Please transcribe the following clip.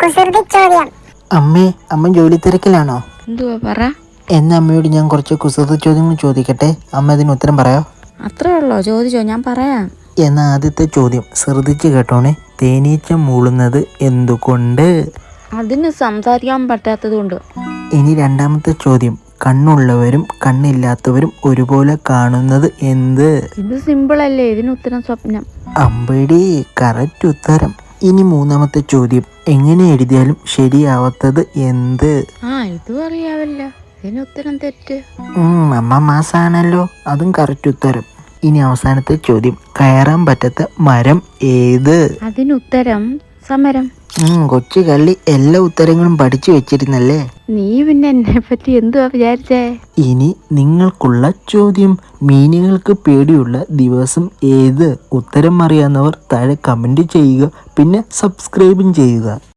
കുസൃതി ചോദ്യം. അമ്മ ജോലി തിരക്കിലാണോ? എന്തുവാ പറ. എന്നാ അമ്മയോട് ഞാൻ കുറച്ച് കുസൃതി ചോദ്യങ്ങൾ ചോദിക്കട്ടെ, അമ്മ ഇതിന് ഉത്തരം പറയോ? അത്രേ ഉള്ളോ? ചോദിച്ചോ, ഞാൻ പറയാം. എന്നാ ആദ്യത്തെ ചോദ്യം ശ്രദ്ധിച്ച് കേട്ടോണേ. തേനീച്ച മൂളുന്നത് എന്തുകൊണ്ട്? അതിന് സംസാരിക്കാൻ പറ്റാത്തത് കൊണ്ട്. ഇനി രണ്ടാമത്തെ ചോദ്യം, കണ്ണുള്ളവരും കണ്ണില്ലാത്തവരും ഒരുപോലെ കാണുന്നത് എന്ത്? ഇത് സിമ്പിൾ അല്ലേ, ഇതിന് ഉത്തരം സ്വപ്നം. അമ്പടി, കറക്റ്റ് ഉത്തരം. ഇനി മൂന്നാമത്തെ ചോദ്യം, എങ്ങനെ എഴുതിയാലും ശരിയാവാത്തത് എന്ത്? ഇതും അറിയാവല്ല, ഇതിന് ഉത്തരം തെറ്റ്. അമ്മ മാസാണല്ലോ, അതും കറക്റ്റ് ഉത്തരം. ഇനി അവസാനത്തെ ചോദ്യം, കയറാൻ പറ്റാത്ത മരം ഏത്? അതിനുത്തരം സമരം. കൊച്ചു കള്ളി, എല്ലാ ഉത്തരങ്ങളും പഠിച്ചു വെച്ചിരുന്നല്ലേ. നീ പിന്നെ എന്നെ പറ്റി എന്തുവാ വിചാരിച്ചേ? ഇനി നിങ്ങൾക്കുള്ള ചോദ്യം, മീനുകൾക്ക് പേടിയുള്ള ദിവസം ഏത്? ഉത്തരം അറിയാവുന്നവർ താഴെ കമന്റ് ചെയ്യുക, പിന്നെ സബ്സ്ക്രൈബും ചെയ്യുക.